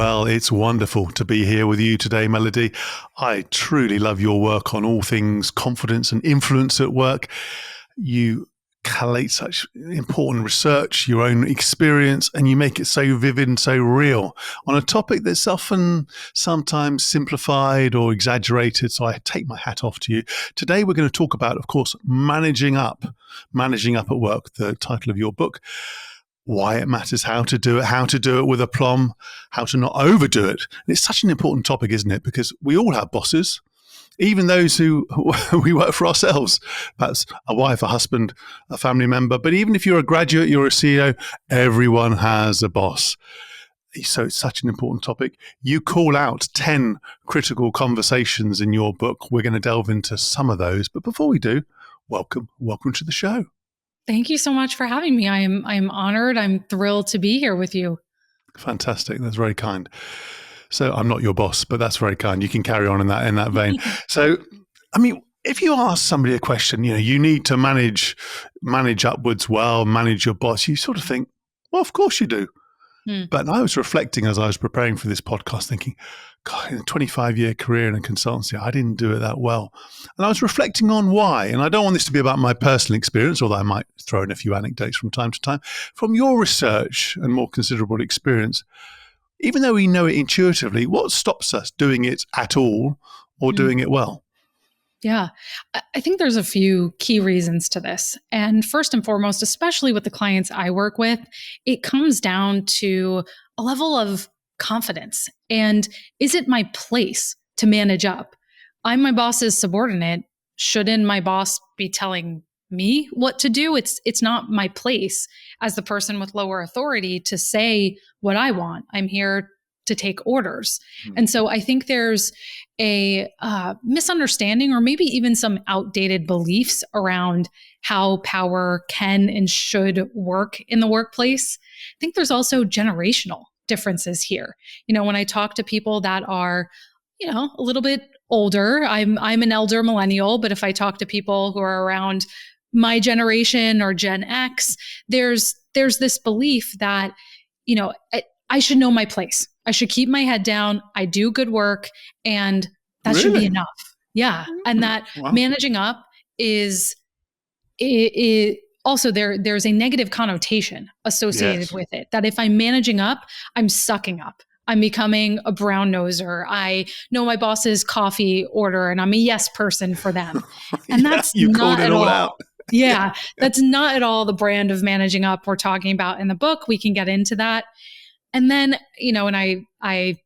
Well, it's wonderful to be here with you today, Melody. I truly love your work on all things confidence and influence at work. You collate such important research, your own experience, and you make it so vivid and so real on a topic that's often sometimes simplified or exaggerated. So I take my hat off to you. Today, we're going to talk about, of course, managing up at work, the title of your book. Why it matters, how to do it with aplomb, how to not overdo it. And it's such an important topic, isn't it? Because we all have bosses, even those who we work for ourselves, perhaps a wife, a husband, a family member. But even if you're a graduate, you're a CEO, everyone has a boss. So it's such an important topic. You call out 10 critical conversations in your book. We're going to delve into some of those. But before we do, welcome to the show. Thank you so much for having me. I'm honored. I'm thrilled to be here with you. Fantastic. That's very kind. So I'm not your boss, but that's very kind. You can carry on in that vein. So, I mean, if you ask somebody a question, you need to manage upwards well, manage your boss, you sort of think, well, of course you do. But I was reflecting as I was preparing for this podcast, thinking, God, in a 25-year career in a consultancy, I didn't do it that well. And I was reflecting on why. And I don't want this to be about my personal experience, although I might throw in a few anecdotes from time to time. From your research and more considerable experience, even though we know it intuitively, what stops us doing it at all or doing it well? Yeah, I think there's a few key reasons to this. And first and foremost, especially with the clients I work with, it comes down to a level of confidence. And is it my place to manage up? I'm my boss's subordinate. Shouldn't my boss be telling me what to do? It's not my place as the person with lower authority to say what I want. I'm here to take orders. And so I think there's a misunderstanding or maybe even some outdated beliefs around how power can and should work in the workplace. I think there's also generational differences here. When I talk to people that are, a little bit older, I'm an elder millennial, but if I talk to people who are around my generation or Gen X, there's this belief that, I should know my place. I should keep my head down. I do good work, and that should be enough. Yeah. And that managing up is also there's a negative connotation associated with it, that if I'm managing up, I'm sucking up. I'm becoming a brown noser. I know my boss's coffee order and I'm a yes person for them. And that's not at all. Yeah, that's not at all the brand of managing up we're talking about in the book. We can get into that. And then, and I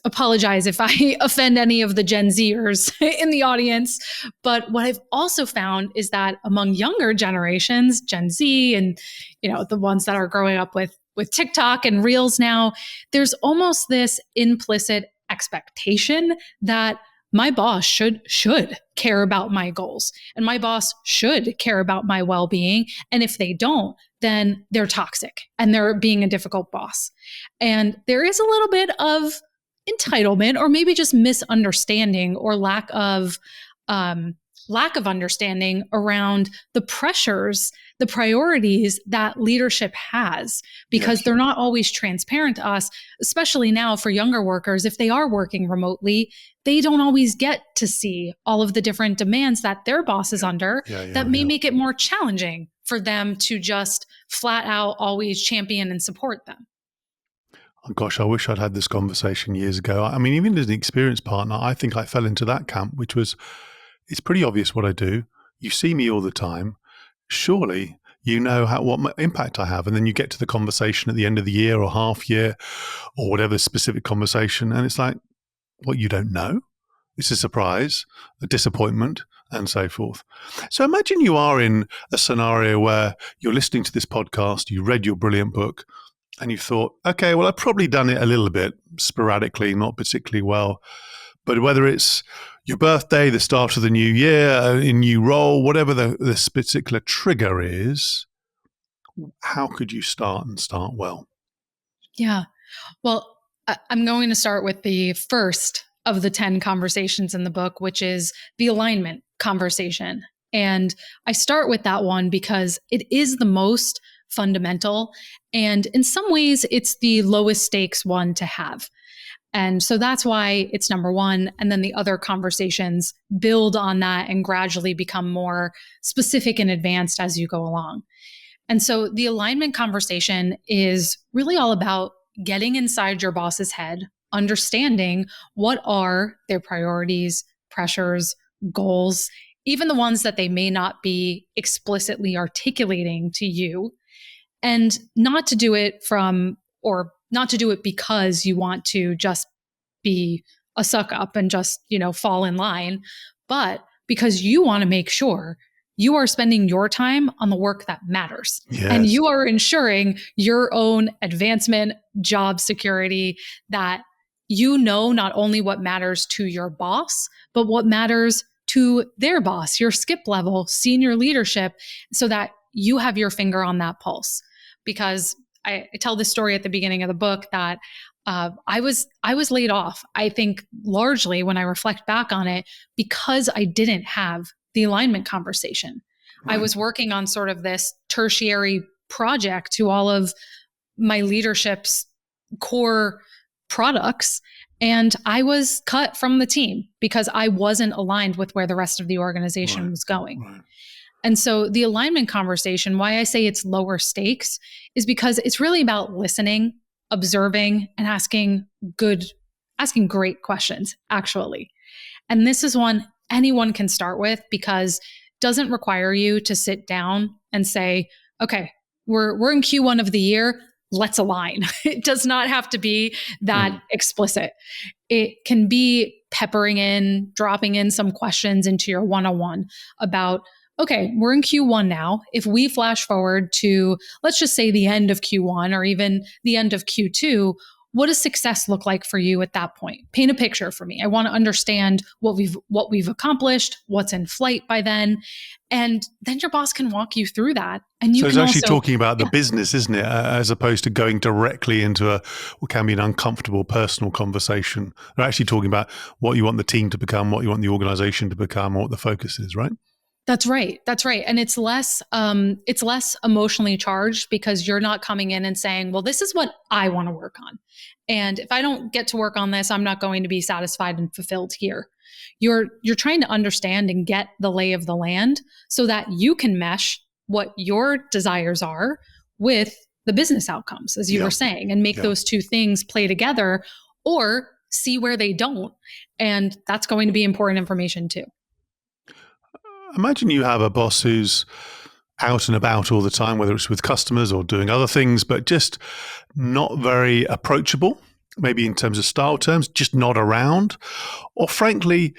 apologize if I offend any of the Gen Zers in the audience. But what I've also found is that among younger generations, Gen Z and, the ones that are growing up with TikTok and Reels now, there's almost this implicit expectation that my boss should care about my goals and my boss should care about my well-being. And if they don't, then they're toxic and they're being a difficult boss. And there is a little bit of entitlement or maybe just misunderstanding or lack of understanding around the pressures, the priorities that leadership has, because they're not always transparent to us, especially now for younger workers. If they are working remotely, they don't always get to see all of the different demands that their boss is under that may make it more challenging for them to just flat out always champion and support them. Oh, gosh, I wish I'd had this conversation years ago. I mean, even as an experienced partner, I think I fell into that camp, which was, it's pretty obvious what I do. You see me all the time. Surely you know what impact I have. And then you get to the conversation at the end of the year or half year or whatever specific conversation. And it's like, what, you don't know? It's a surprise, a disappointment, and so forth. So imagine you are in a scenario where you're listening to this podcast, you read your brilliant book, and you thought, okay, well, I've probably done it a little bit sporadically, not particularly well. But whether it's your birthday, the start of the new year, a new role, whatever this particular trigger is, how could you start well? Yeah. Well, I'm going to start with the first of the 10 conversations in the book, which is the alignment conversation. And I start with that one because it is the most fundamental. And in some ways, it's the lowest stakes one to have. And so that's why it's number one. And then the other conversations build on that and gradually become more specific and advanced as you go along. And so the alignment conversation is really all about getting inside your boss's head, understanding what are their priorities, pressures, goals, even the ones that they may not be explicitly articulating to you, and not to do it not to do it because you want to just be a suck up and just, fall in line, but because you want to make sure you are spending your time on the work that matters. Yes. And you are ensuring your own advancement, job security, that not only what matters to your boss, but what matters to their boss, your skip level, senior leadership, so that you have your finger on that pulse. Because I tell this story at the beginning of the book that I was laid off, I think largely when I reflect back on it, because I didn't have the alignment conversation. Right. I was working on sort of this tertiary project to all of my leadership's core products. And I was cut from the team because I wasn't aligned with where the rest of the organization was going. Right. And so the alignment conversation, why I say it's lower stakes, is because it's really about listening, observing, and asking great questions, actually. And this is one anyone can start with, because it doesn't require you to sit down and say, okay, we're in Q1 of the year, let's align. It does not have to be that explicit. It can be dropping in some questions into your one-on-one about, okay, we're in Q1 now. If we flash forward to, let's just say, the end of Q1 or even the end of Q2, what does success look like for you at that point? Paint a picture for me. I want to understand what we've accomplished, what's in flight by then. And then your boss can walk you through that. And you so can it's actually talking about the business, isn't it? As opposed to going directly into what can be an uncomfortable personal conversation. They're actually talking about what you want the team to become, what you want the organization to become, or what the focus is, right? That's right. And it's less emotionally charged, because you're not coming in and saying, well, this is what I want to work on. And if I don't get to work on this, I'm not going to be satisfied and fulfilled here. You're trying to understand and get the lay of the land so that you can mesh what your desires are with the business outcomes, as you were saying, and make those two things play together, or see where they don't. And that's going to be important information too. Imagine you have a boss who's out and about all the time, whether it's with customers or doing other things, but just not very approachable, maybe in terms of style terms, just not around, or frankly,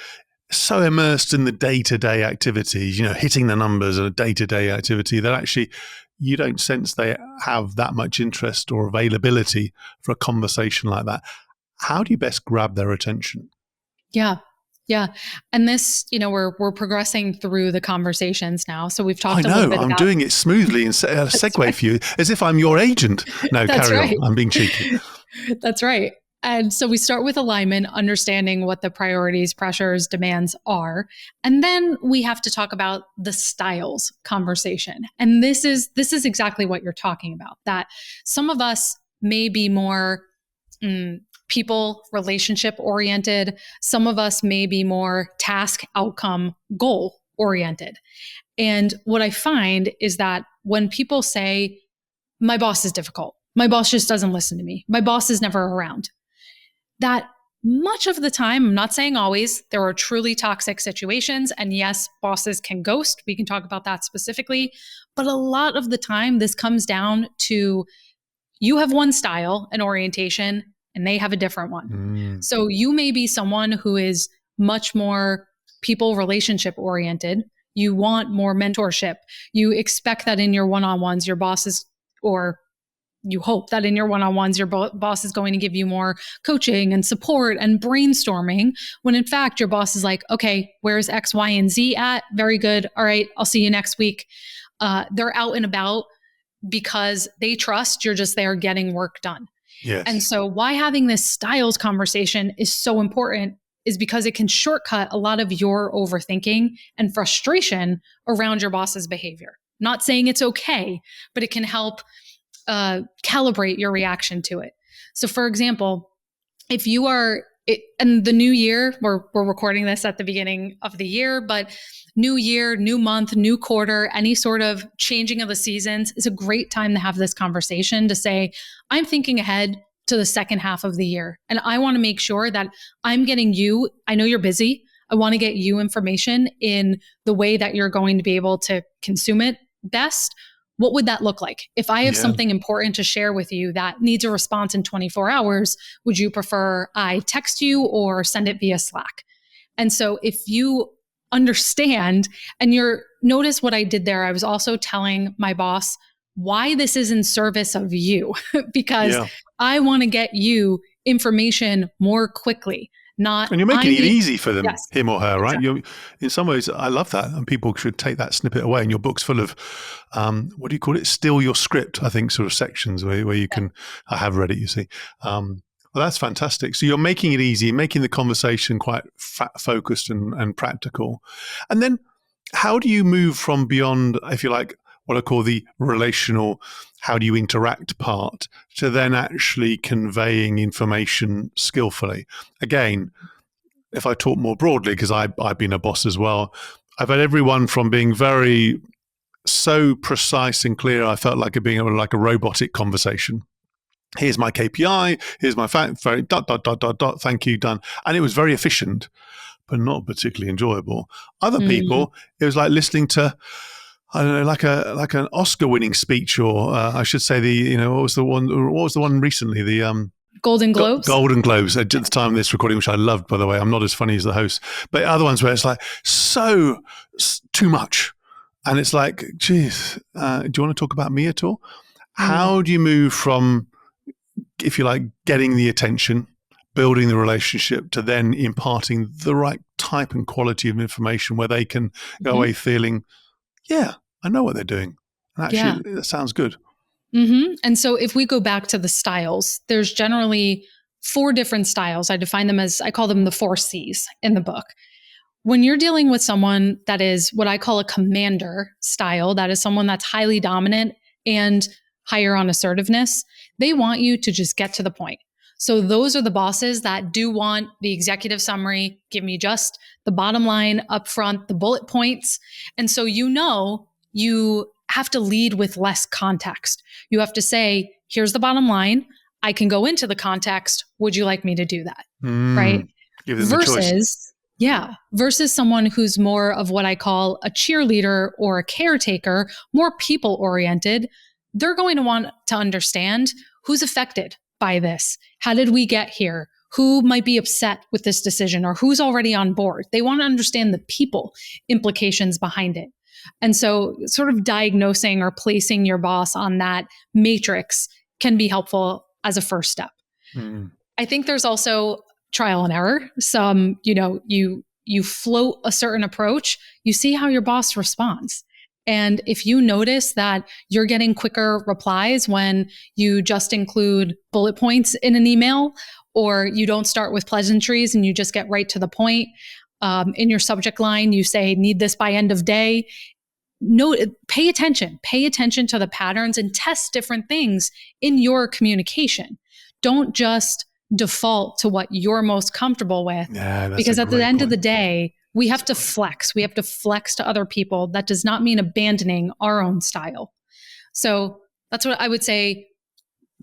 so immersed in the day-to-day activities, hitting the numbers of a day-to-day activity that actually you don't sense they have that much interest or availability for a conversation like that. How do you best grab their attention? Yeah. And this, we're progressing through the conversations now. So we've talked a little bit about... I'm doing it smoothly and a segue right. for you, as if I'm your agent. No, carry on. I'm being cheeky. That's right. And so we start with alignment, understanding what the priorities, pressures, demands are. And then we have to talk about the styles conversation. And this is exactly what you're talking about, that some of us may be more... people relationship oriented. Some of us may be more task outcome goal oriented. And what I find is that when people say, my boss is difficult, my boss just doesn't listen to me, my boss is never around, that much of the time, I'm not saying always, there are truly toxic situations. And yes, bosses can ghost. We can talk about that specifically. But a lot of the time, this comes down to you have one style and orientation, and they have a different one. So you may be someone who is much more people relationship oriented. You want more mentorship. You expect that in your one-on-ones, your bosses, or you hope that in your one-on-ones, your boss is going to give you more coaching and support and brainstorming, when in fact, your boss is like, okay, where's X, Y, and Z at? Very good. All right, I'll see you next week. They're out and about because they trust you're just there getting work done. Yes. And so why having this styles conversation is so important is because it can shortcut a lot of your overthinking and frustration around your boss's behavior. Not saying it's okay, but it can help calibrate your reaction to it. So for example, if you are, and the new year, we're recording this at the beginning of the year, but new year, new month, new quarter, any sort of changing of the seasons is a great time to have this conversation to say, I'm thinking ahead to the second half of the year. And I want to make sure that I'm getting you, I know you're busy. I want to get you information in the way that you're going to be able to consume it best. What would that look like? If I have Yeah. something important to share with you that needs a response in 24 hours, would you prefer I text you or send it via Slack? And so if you understand and notice what I did there, I was also telling my boss why this is in service of you, because Yeah. I want to get you information more quickly. Not And you're I making it need, easy for them, yes, him or her, right? exactly. You're, in some ways, I love that. And people should take that snippet away. And your book's full of, what do you call it? Steal your script, I think, sort of sections where you Yeah. can, I have read it, you see. Well, that's fantastic. So you're making it easy, making the conversation quite focused and practical. And then how do you move from beyond, if you like, what I call the relational, how do you interact part, to then actually conveying information skillfully? Again, if I talk more broadly, because I've been a boss as well, I've had everyone from being very so precise and clear, I felt like it being like a robotic conversation. Here's my KPI, here's my fact, very dot, dot, dot, dot, dot, thank you, done. And it was very efficient, but not particularly enjoyable. Other Mm. people, it was like listening to, I don't know, like an Oscar-winning speech, or I should say what was the one recently? The Golden Globes. Golden Globes at the time of this recording, which I loved, by the way. I'm not as funny as the host, but other ones where it's like too much, and it's like, geez, do you want to talk about me at all? Mm. How do you move from, if you like, getting the attention, building the relationship, to then imparting the right type and quality of information where they can go Mhm. away feeling, yeah, I know what they're doing. And Yeah. actually, that sounds good. And so if we go back to the styles, there's generally four different styles. I define them as, I call them the four C's in the book. When you're dealing with someone that is what I call a commander style, that is someone that's highly dominant and higher on assertiveness, they want you to just get to the point. So those are the bosses that do want the executive summary, give me just the bottom line up front, the bullet points. And so you have to lead with less context. You have to say, here's the bottom line. I can go into the context. Would you like me to do that? Right? Give them the choice. Versus someone who's more of what I call a cheerleader or a caretaker, more people oriented. They're going to want to understand who's affected by this. How did we get here? Who might be upset with this decision, or who's already on board? They want to understand the people implications behind it. And so sort of diagnosing or placing your boss on that matrix can be helpful as a first step. Mm. I think there's also trial and error. You float a certain approach, you see how your boss responds. And if you notice that you're getting quicker replies when you just include bullet points in an email, or you don't start with pleasantries and you just get right to the point, in your subject line, you say, need this by end of day. Pay attention to the patterns and test different things in your communication. Don't just default to what you're most comfortable with, Yeah, that's because a at the great end of point. the day, we have to flex. We have to flex to other people. That does not mean abandoning our own style. So that's what I would say.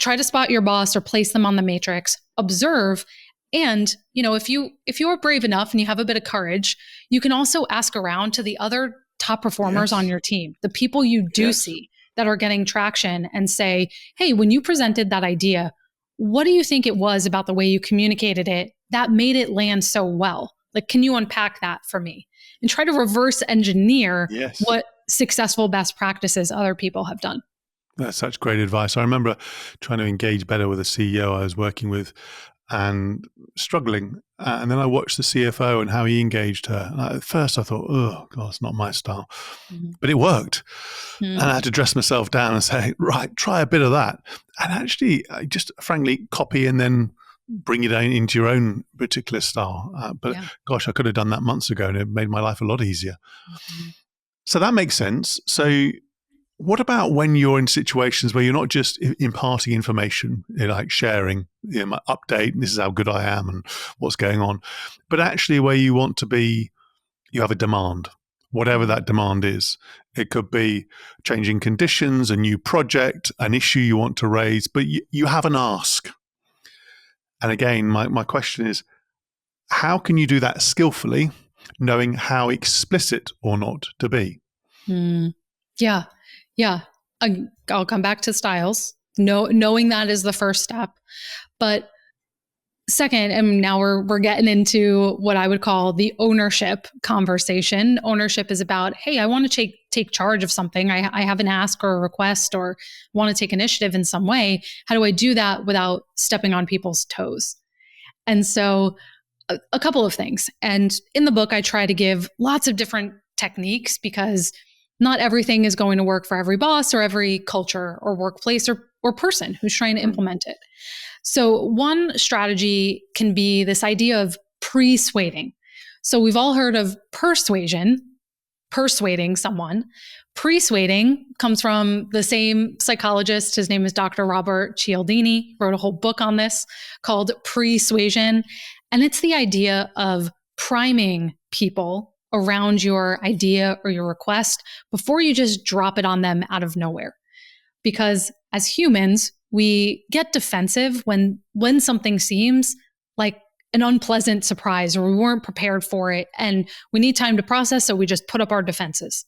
Try to spot your boss or place them on the matrix. Observe. And, if you are brave enough and you have a bit of courage, you can also ask around to the other top performers on Yes. your team, the people you do Yes. see that are getting traction, and say, hey, when you presented that idea, what do you think it was about the way you communicated it that made it land so well? Like, can you unpack that for me? And try to reverse engineer Yes. what successful best practices other people have done. That's such great advice. I remember trying to engage better with a CEO I was working with and struggling. And then I watched the CFO and how he engaged her. And at first I thought, oh, God, it's not my style. Mm-hmm. But it worked. Mm-hmm. And I had to dress myself down and say, right, try a bit of that. And actually, I just frankly copy and then bring it into your own particular style. But gosh, I could have done that months ago and it made my life a lot easier. Mm-hmm. So that makes sense. So What about when you're in situations where you're not just imparting information, like sharing, my update, this is how good I am and what's going on, but actually where you want to be, you have a demand, whatever that demand is. It could be changing conditions, a new project, an issue you want to raise, but you have an ask. And again, my question is, how can you do that skillfully, knowing how explicit or not to be? Yeah. Yeah. I'll come back to styles. Knowing that is the first step. But second, and now we're getting into what I would call the ownership conversation. Ownership is about, hey, I want to take charge of something. I have an ask or a request or want to take initiative in some way. How do I do that without stepping on people's toes? And so a couple of things. And in the book, I try to give lots of different techniques because not everything is going to work for every boss or every culture or workplace or person who's trying to implement it. So one strategy can be this idea of persuading. So we've all heard of persuasion, persuading someone. Persuading comes from the same psychologist. His name is Dr. Robert Cialdini, wrote a whole book on this called Persuasion. And it's the idea of priming people around your idea or your request before you just drop it on them out of nowhere. Because as humans, we get defensive when something seems like an unpleasant surprise or we weren't prepared for it and we need time to process, so we just put up our defenses.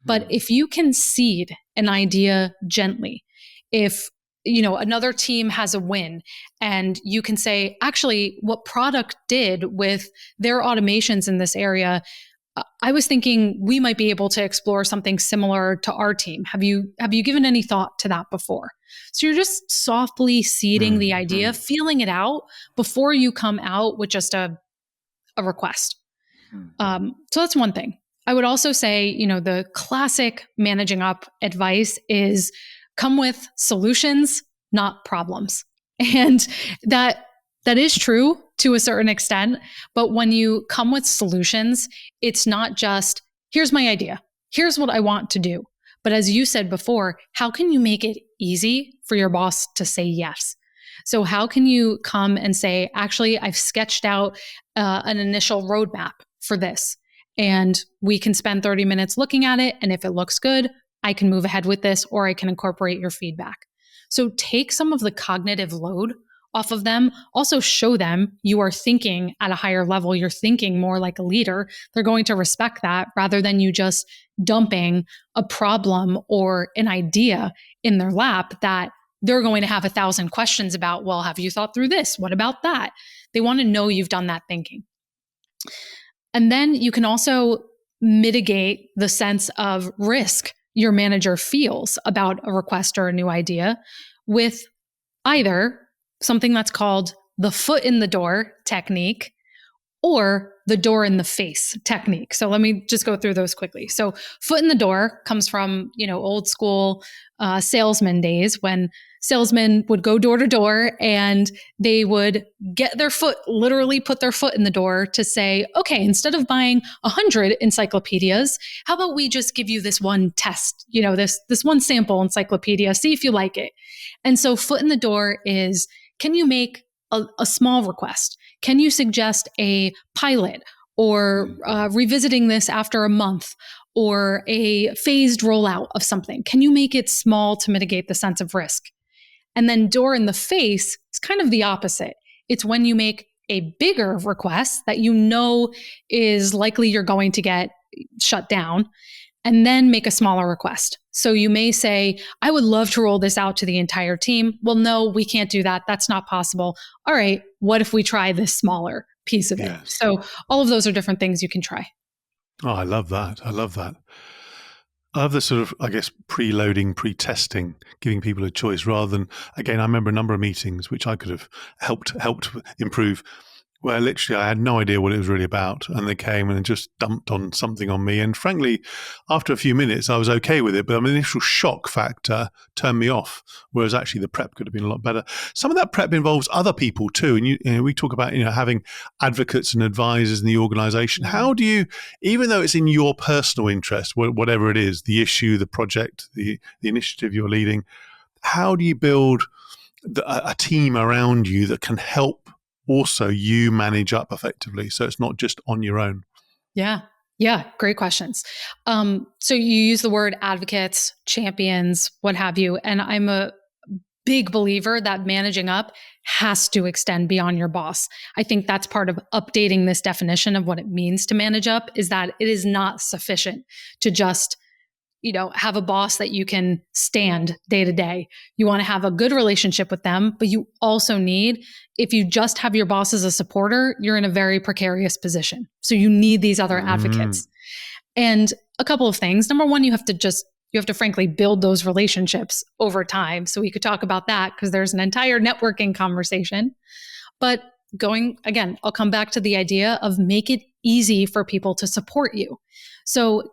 But if you can seed an idea gently, if another team has a win and you can say, actually, what product did with their automations in this area, I was thinking we might be able to explore something similar to our team. Have you given any thought to that before? So you're just softly seeding the idea, feeling it out before you come out with just a request. So that's one thing. I would also say, the classic managing up advice is come with solutions, not problems. And that is true to a certain extent. But when you come with solutions, it's not just, here's my idea, here's what I want to do. But as you said before, how can you make it easy for your boss to say yes? So how can you come and say, actually, I've sketched out an initial roadmap for this, and we can spend 30 minutes looking at it. And if it looks good, I can move ahead with this, or I can incorporate your feedback. So take some of the cognitive load off of them. Also show them you are thinking at a higher level. You're thinking more like a leader. They're going to respect that rather than you just dumping a problem or an idea in their lap that they're going to have 1,000 questions about. Well, have you thought through this? What about that? They want to know you've done that thinking. And then you can also mitigate the sense of risk your manager feels about a request or a new idea with either something that's called the foot in the door technique or the door in the face technique. So let me just go through those quickly. So foot in the door comes from, old school salesman days when salesmen would go door to door and they would get their foot, literally put their foot in the door to say, okay, instead of buying 100 encyclopedias, how about we just give you this one test, this one sample encyclopedia, see if you like it. And so foot in the door is, can you make a small request? Can you suggest a pilot or revisiting this after a month or a phased rollout of something? Can you make it small to mitigate the sense of risk? And then door in the face is kind of the opposite. It's when you make a bigger request that is likely you're going to get shut down, and then make a smaller request. So you may say, I would love to roll this out to the entire team. Well, no, we can't do that. That's not possible. All right, what if we try this smaller piece of it? So all of those are different things you can try. Oh, I love that. I love the sort of, I guess, preloading, pre-testing, giving people a choice rather than, again, I remember a number of meetings which I could have helped improve. Where literally I had no idea what it was really about. And they came and just dumped on something on me. And frankly, after a few minutes, I was okay with it. But the initial shock factor turned me off, whereas actually the prep could have been a lot better. Some of that prep involves other people too. And we talk about, having advocates and advisors in the organization. Mm. How do you, even though it's in your personal interest, whatever it is, the issue, the project, the initiative you're leading, how do you build a team around you that can help also you manage up effectively, so it's not just on your own? Yeah. Yeah. Great questions. So you use the word advocates, champions, what have you. And I'm a big believer that managing up has to extend beyond your boss. I think that's part of updating this definition of what it means to manage up, is that it is not sufficient to just have a boss that you can stand day to day. You want to have a good relationship with them, but you also need, if you just have your boss as a supporter, you're in a very precarious position. So you need these other Mm, advocates. And a couple of things. Number one, you have to frankly build those relationships over time. So we could talk about that because there's an entire networking conversation. But going again, I'll come back to the idea of make it easy for people to support you. So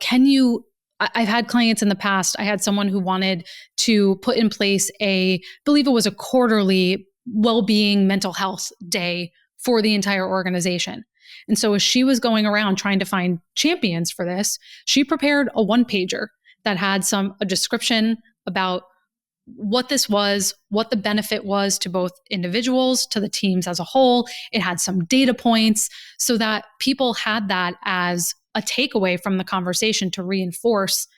I've had clients in the past. I had someone who wanted to put in place I believe it was a quarterly well-being mental health day for the entire organization. And so as she was going around trying to find champions for this, she prepared a one-pager that had a description about what this was, what the benefit was to both individuals, to the teams as a whole. It had some data points so that people had that as a takeaway from the conversation to reinforce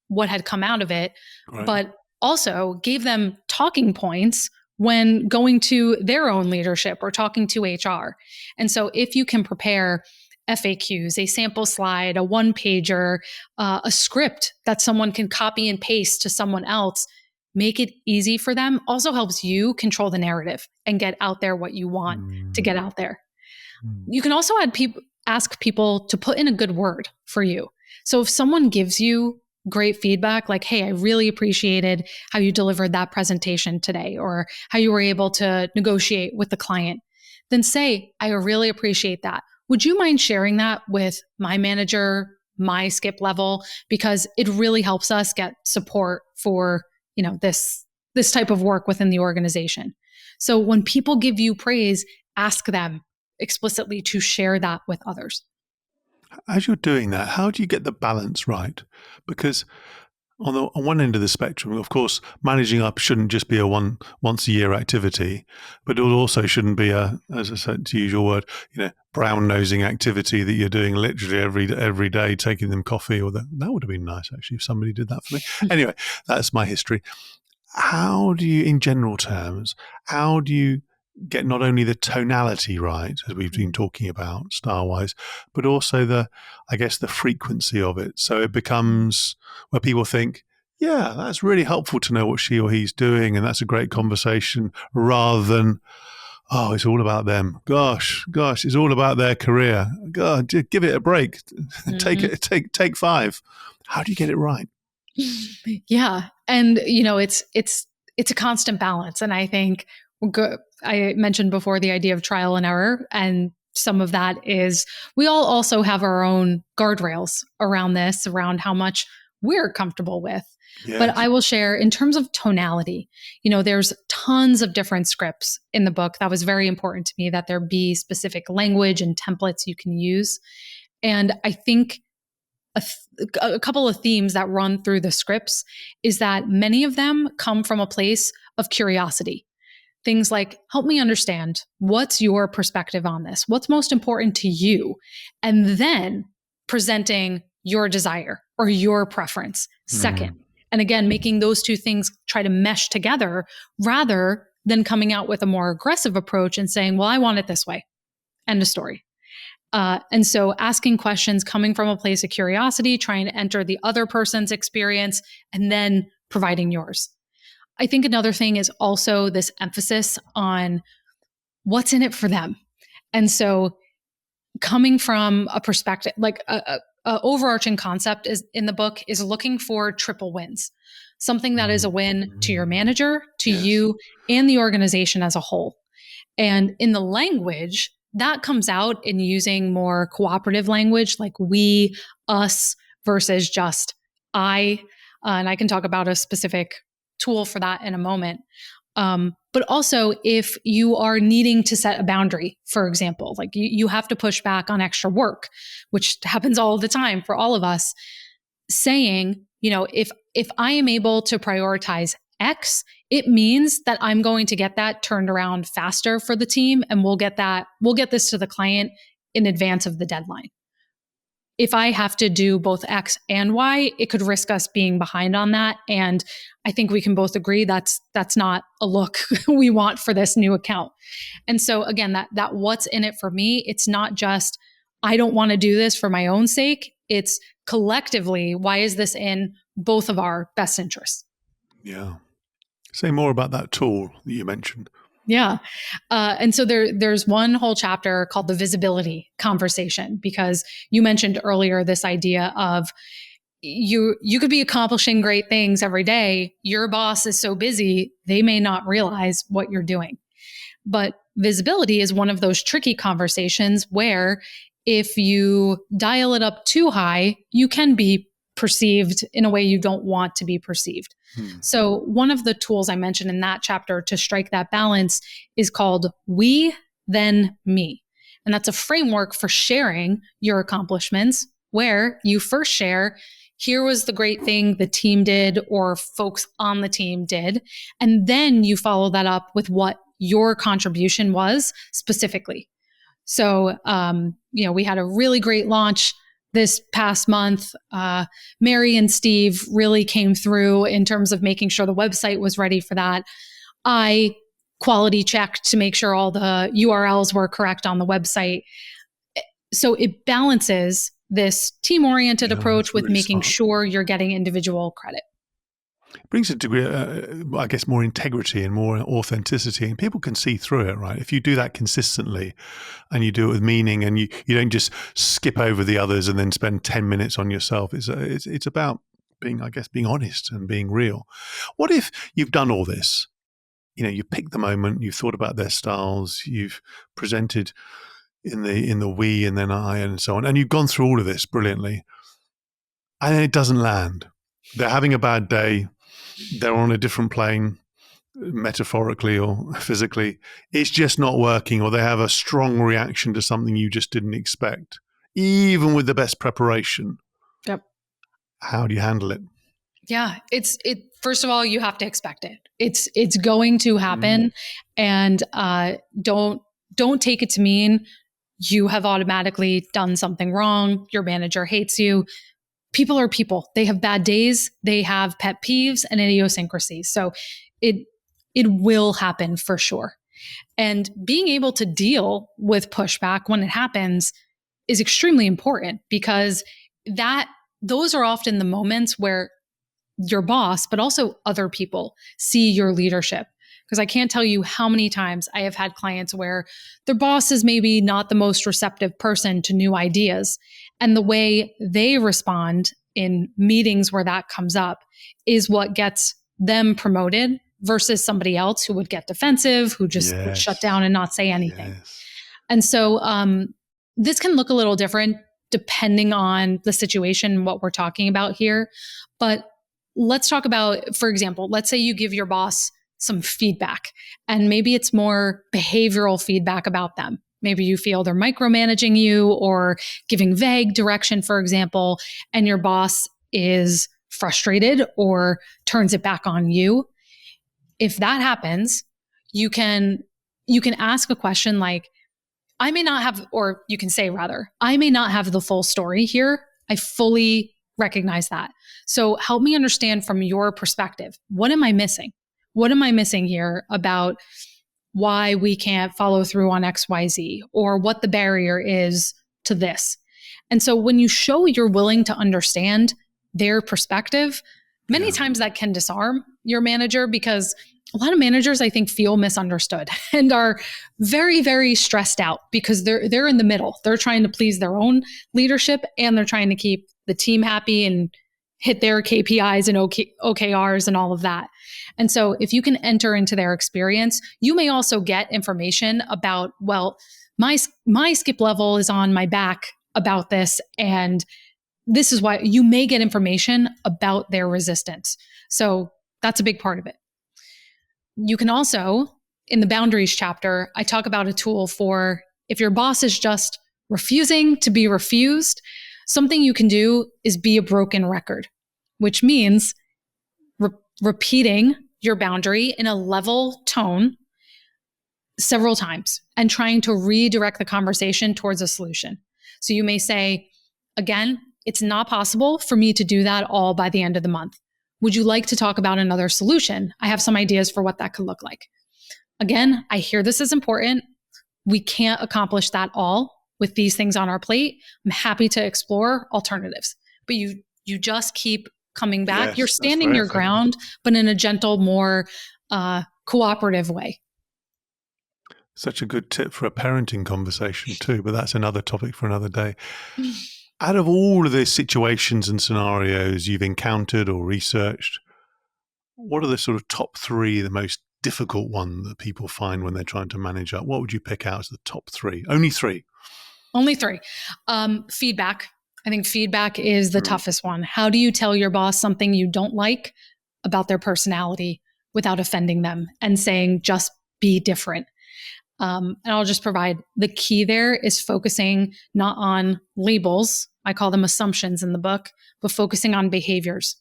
what had come out of it, right. but also gave them talking points when going to their own leadership or talking to HR. And so if you can prepare FAQs, a sample slide, a one pager, a script that someone can copy and paste to someone else, make it easy for them, also helps you control the narrative and get out there what you want to Mm, get out there. mm, You can also ask people to put in a good word for you. So if someone gives you great feedback, like, hey, I really appreciated how you delivered that presentation today, or how you were able to negotiate with the client, then say, I really appreciate that. Would you mind sharing that with my manager, my skip level? Because it really helps us get support for, this type of work within the organization. So when people give you praise, ask them explicitly to share that with others. as you're doing that, how do you get the balance right? Because on one end of the spectrum, of course, managing up shouldn't just be a once a year activity, but it also shouldn't be a, as I said, to use your word, brown nosing activity that you're doing literally every day, taking them coffee. Or that would have been nice actually if somebody did that for me. Anyway, that's my history. How do you, in general terms, how do you get not only the tonality right, as we've been talking about style wise, but also I guess, the frequency of it? So it becomes where people think, yeah, that's really helpful to know what she or he's doing, and that's a great conversation, rather than, oh, it's all about them. Gosh, it's all about their career. God, give it a break. Mm-hmm. Take five. How do you get it right? Yeah, and it's a constant balance, and I think I mentioned before the idea of trial and error, and some of that is we all also have our own guardrails around this, around how much we're comfortable with. But Yes. I will share in terms of tonality. There's tons of different scripts in the book. That was very important to me that there be specific language and templates you can use. And I think a couple of themes that run through the scripts is that many of them come from a place of curiosity. Things like, help me understand what's your perspective on this? What's most important to you? And then presenting your desire or your preference second. Mm. And again, making those two things try to mesh together rather than coming out with a more aggressive approach and saying, well, I want it this way. End of story. And so asking questions coming from a place of curiosity, trying to enter the other person's experience, and then providing yours. I think another thing is also this emphasis on what's in it for them. And so coming from a perspective, like a overarching concept is in the book is looking for triple wins, something that is a win to your manager, to Yes. you, and the organization as a whole. And in the language, that comes out in using more cooperative language like we, us, versus just I. And I can talk about a specific tool for that in a moment. But also, if you are needing to set a boundary, for example, like you have to push back on extra work, which happens all the time for all of us, saying, if I am able to prioritize X, it means that I'm going to get that turned around faster for the team, and we'll get this to the client in advance of the deadline. If I have to do both X and Y, it could risk us being behind on that. And I think we can both agree that's not a look we want for this new account. And so again, that what's in it for me, it's not just, I don't want to do this for my own sake. It's collectively, why is this in both of our best interests? Yeah. Say more about that tool that you mentioned. Yeah. And so there's one whole chapter called the visibility conversation, because you mentioned earlier this idea of you could be accomplishing great things every day. Your boss is so busy, they may not realize what you're doing. But visibility is one of those tricky conversations where if you dial it up too high, you can be perceived in a way you don't want to be perceived. So one of the tools I mentioned in that chapter to strike that balance is called We, Then Me. And that's a framework for sharing your accomplishments, where you first share, here was the great thing the team did or folks on the team did. And then you follow that up with what your contribution was specifically. So, we had a really great launch this past month. Mary and Steve really came through in terms of making sure the website was ready for that. I quality checked to make sure all the URLs were correct on the website. So it balances this team-oriented approach with really making smart. sure you're getting individual credit. It brings a degree, I guess, more integrity and more authenticity, and people can see through it, right? If you do that consistently and you do it with meaning, and you don't just skip over the others and then spend 10 minutes on yourself, it's about being honest and being real. What if you've done all this? You've picked the moment, you've thought about their styles, you've presented in the we and then I and so on, and you've gone through all of this brilliantly, and then it doesn't land. They're having a bad day. They're on a different plane, metaphorically or physically. It's just not working, or they have a strong reaction to something you just didn't expect, even with the best preparation. Yep. How do you handle it? Yeah, first of all, you have to expect it. It's going to happen, and don't take it to mean you have automatically done something wrong. Your manager hates you. People are people. They have bad days. They have pet peeves and idiosyncrasies. So it will happen for sure. And being able to deal with pushback when it happens is extremely important, because those are often the moments where your boss, but also other people, see your leadership. Because I can't tell you how many times I have had clients where their boss is maybe not the most receptive person to new ideas. And the way they respond in meetings where that comes up is what gets them promoted versus somebody else who would get defensive, who just would shut down and not say anything. Yes. And so this can look a little different depending on the situation and what we're talking about here. But let's talk about, for example, let's say you give your boss some feedback, and maybe it's more behavioral feedback about them. Maybe you feel they're micromanaging you or giving vague direction, for example, and your boss is frustrated or turns it back on you. If that happens, you can ask a question like, I may not have, or you can say rather, I may not have the full story here. I fully recognize that. So help me understand from your perspective, what am I missing? What am I missing here about why we can't follow through on XYZ, or what the barrier is to this? And so when you show you're willing to understand their perspective, many times that can disarm your manager, because a lot of managers, I think, feel misunderstood and are very, very stressed out because they're in the middle. They're trying to please their own leadership, and they're trying to keep the team happy and hit their KPIs and OKRs and all of that. And so if you can enter into their experience, you may also get information about, well, my skip level is on my back about this, and this is why you may get information about their resistance. So that's a big part of it. You can also, in the boundaries chapter, I talk about a tool for if your boss is just refusing to be refused, something you can do is be a broken record, which means repeating your boundary in a level tone several times and trying to redirect the conversation towards a solution. So you may say, again, it's not possible for me to do that all by the end of the month. Would you like to talk about another solution? I have some ideas for what that could look like. Again, I hear this is important. We can't accomplish that all with these things on our plate. I'm happy to explore alternatives. But you just keep coming back. Yes, you're standing your ground, but in a gentle, more cooperative way. Such a good tip for a parenting conversation too, but that's another topic for another day. Out of all of the situations and scenarios you've encountered or researched, what are the sort of top three, the most difficult one that people find when they're trying to manage up? What would you pick out as the top three? Only three. Only three. Feedback. I think feedback is the toughest one. How do you tell your boss something you don't like about their personality without offending them and saying, just be different? And I'll just provide the key there is focusing not on labels. I call them assumptions in the book, but focusing on behaviors.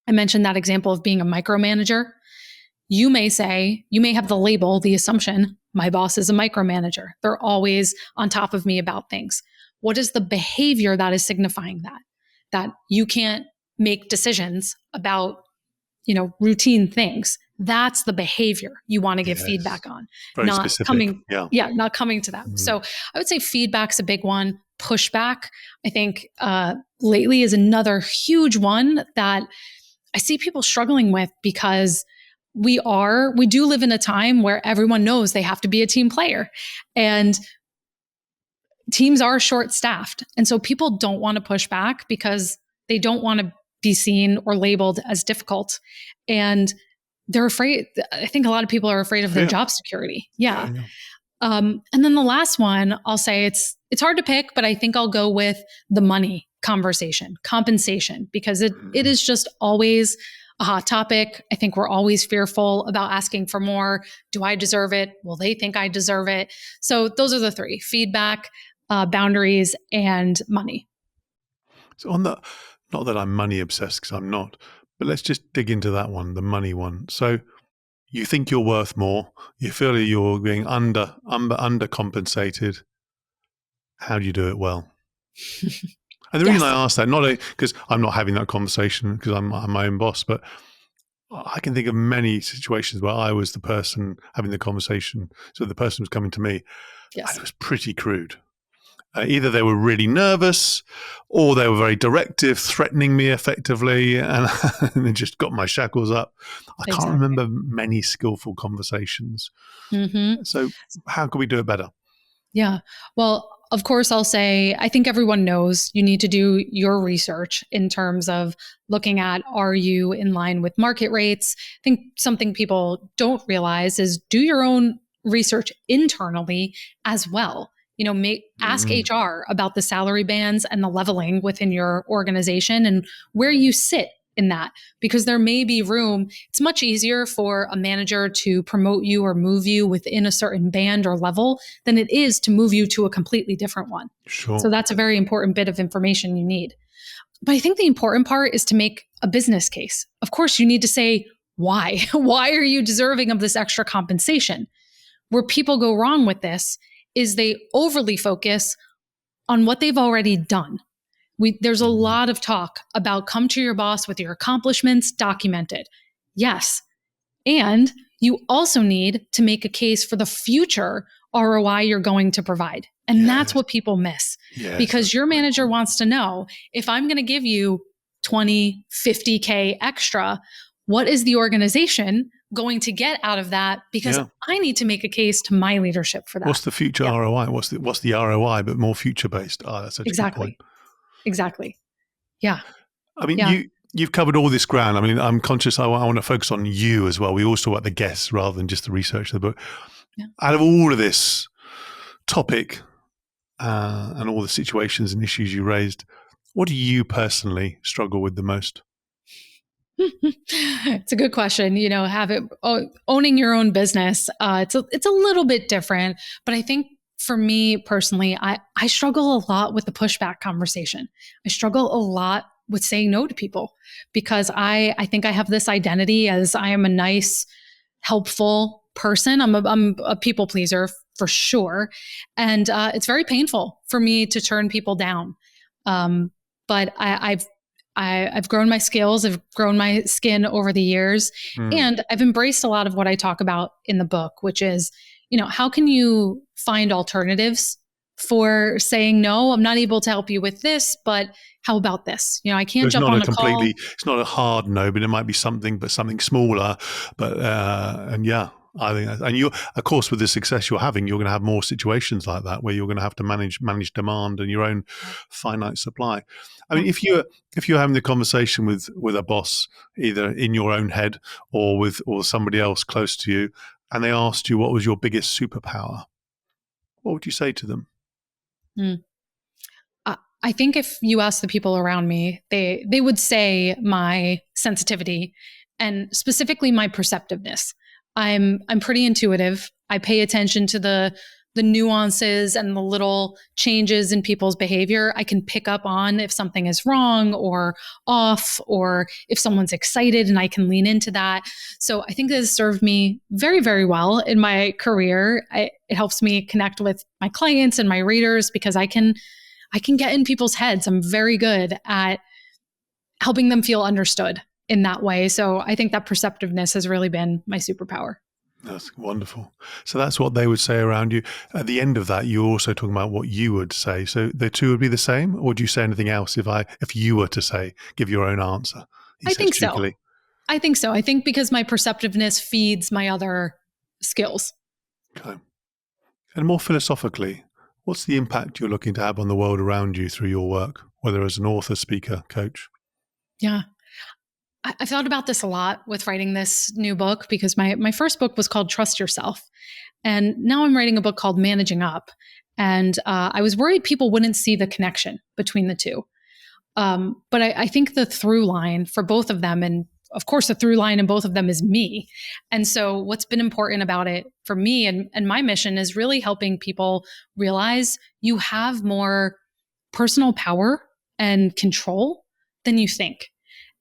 I mentioned that example of being a micromanager. You may have the label, the assumption, my boss is a micromanager. They're always on top of me about things. What is the behavior that is signifying that? That you can't make decisions about, routine things. That's the behavior you want to give feedback on. Very not specific. Coming, not coming to that. So I would say feedback's a big one. Pushback, I think, lately is another huge one that I see people struggling with because we do live in a time where everyone knows they have to be a team player, and teams are short-staffed. And so people don't want to push back because they don't want to be seen or labeled as difficult. And they're afraid. I think a lot of people are afraid of their job security. Yeah. And then the last one, I'll say it's hard to pick, but I think I'll go with the money conversation, compensation, because it is just always a hot topic. I think we're always fearful about asking for more. Do I deserve it? Will they think I deserve it? So those are the three: feedback, boundaries, and money. So on that, not that I'm money obsessed, because I'm not, but let's just dig into that one, the money one. So you think you're worth more. You feel you're being undercompensated. How do you do it well? And the reason I ask that, not because I'm not having that conversation because I'm my own boss, but I can think of many situations where I was the person having the conversation. So the person was coming to me. And it was pretty crude. Either they were really nervous or they were very directive, threatening me effectively, and they just got my shackles up. I can't remember many skillful conversations. So how can we do it better? Yeah. Well, of course, I'll say, I think everyone knows you need to do your research in terms of looking at, are you in line with market rates? I think something people don't realize is do your own research internally as well. Ask HR about the salary bands and the leveling within your organization and where you sit in that, because there may be room. It's much easier for a manager to promote you or move you within a certain band or level than it is to move you to a completely different one. Sure. So that's a very important bit of information you need. But I think the important part is to make a business case. Of course, you need to say, why? Why are you deserving of this extra compensation? Where people go wrong with this is they overly focus on what they've already done. There's a lot of talk about come to your boss with your accomplishments documented. Yes. And you also need to make a case for the future ROI you're going to provide. And that's what people miss. Because your manager wants to know, if I'm going to give you 20, 50K extra, what is the organization going to get out of that? Because I need to make a case to my leadership for that. What's the future ROI? What's the ROI, but more future based? That's such a good point. Exactly. Yeah. I mean, you've covered all this ground. I mean, I'm conscious I want to focus on you as well. We always talk about the guests rather than just the research of the book. Out of all of this topic and all the situations and issues you raised, what do you personally struggle with the most? It's a good question. Owning your own business. It's a little bit different, but I think for me personally, I struggle a lot with the pushback conversation. I struggle a lot with saying no to people because I think I have this identity as I am a nice, helpful person. I'm a people pleaser for sure, and it's very painful for me to turn people down. But I've grown my skills, I've grown my skin over the years, Mm. and I've embraced a lot of what I talk about in the book, which is, how can you find alternatives for saying, no, I'm not able to help you with this, but how about this? I So can't it's jump not on a call. it's not a hard no, but it might be something, but something smaller. But, and yeah, I think, and you, of course, with the success you're having, you're going to have more situations like that where you're going to have to manage demand and your own finite supply. I Yeah. mean, if you're having the conversation with a boss, either in your own head or somebody else close to you, and they asked you what was your biggest superpower, what would you say to them? Mm. I think if you ask the people around me, they would say my sensitivity and specifically my perceptiveness. I'm pretty intuitive. I pay attention to the nuances and the little changes in people's behavior. I can pick up on if something is wrong or off, or if someone's excited, and I can lean into that. So I think this has served me very, very well in my career. It helps me connect with my clients and my readers because I can get in people's heads. I'm very good at helping them feel understood in that way. So I think that perceptiveness has really been my superpower. That's wonderful. So that's what they would say around you. At the end of that, you're also talking about what you would say. So the two would be the same, or would you say anything else if you were to say, give your own answer? He I says think so. cheekily. I think so. I think because my perceptiveness feeds my other skills. Okay. And more philosophically, what's the impact you're looking to have on the world around you through your work, whether as an author, speaker, coach? Yeah. I thought about this a lot with writing this new book because my first book was called Trust Yourself. And now I'm writing a book called Managing Up. And I was worried people wouldn't see the connection between the two. But I think the through line for both of them, and of course, the through line in both of them is me. And so, what's been important about it for me and my mission is really helping people realize you have more personal power and control than you think.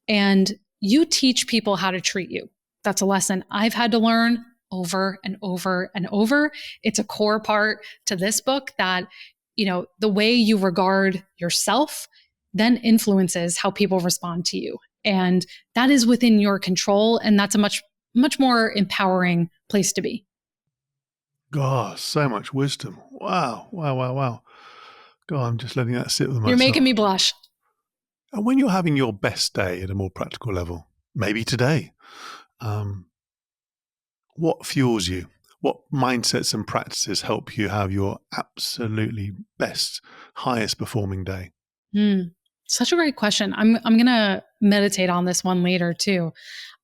And you teach people how to treat you. That's a lesson I've had to learn over and over and over. It's a core part to this book that, the way you regard yourself then influences how people respond to you. And that is within your control. And that's a much, much more empowering place to be. God, so much wisdom. Wow, wow, wow, wow. God, I'm just letting that sit with You're making myself. me blush. And when you're having your best day at a more practical level, maybe today, um, what fuels you? What mindsets and practices help you have your absolutely best, highest performing day? Hmm. Such a great question. I'm gonna meditate on this one later too.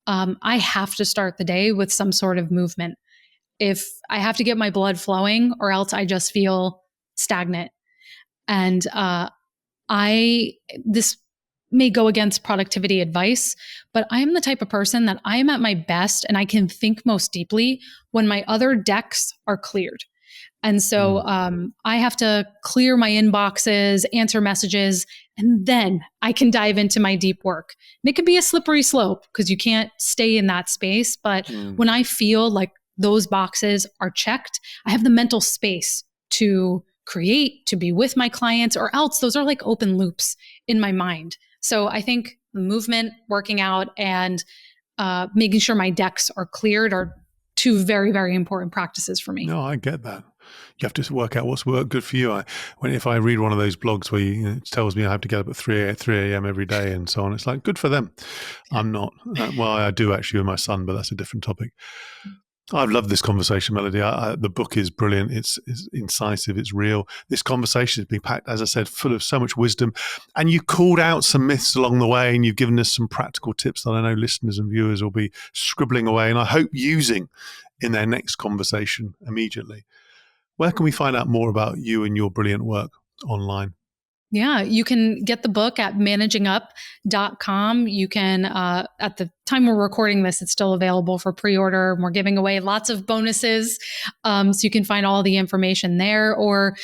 I have to start the day with some sort of movement. If I have to get my blood flowing, or else I just feel stagnant. And I this may go against productivity advice, but I am the type of person that I am at my best and I can think most deeply when my other decks are cleared. And so Mm. I have to clear my inboxes, answer messages, and then I can dive into my deep work. And it can be a slippery slope because you can't stay in that space. But Mm. when I feel like those boxes are checked, I have the mental space to create, to be with my clients, or else those are like open loops in my mind. So I think movement, working out, and making sure my decks are cleared are two very, very important practices for me. No, I get that. You have to work out what's worked good for you. If I read one of those blogs where it tells me I have to get up at 3 a.m. every day and so on, it's like, good for them. Yeah. I'm not. Well, I do actually with my son, but that's a different topic. I've loved this conversation, Melody. The book is brilliant. It's incisive. It's real. This conversation has been packed, as I said, full of so much wisdom. And you called out some myths along the way, and you've given us some practical tips that I know listeners and viewers will be scribbling away, and I hope using in their next conversation immediately. Where can we find out more about you and your brilliant work online? Yeah, you can get the book at managingup.com. You can, at the time we're recording this, it's still available for pre-order. We're giving away lots of bonuses. So you can find all the information there or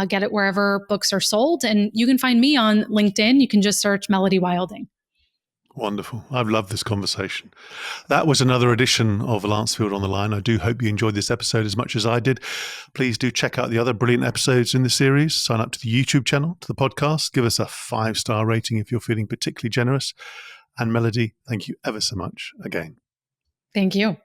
get it wherever books are sold. And you can find me on LinkedIn. You can just search Melody Wilding. Wonderful. I've loved this conversation. That was another edition of Lancefield on the Line. I do hope you enjoyed this episode as much as I did. Please do check out the other brilliant episodes in the series. Sign up to the YouTube channel, to the podcast. Give us a 5-star rating if you're feeling particularly generous. And Melody, thank you ever so much again. Thank you.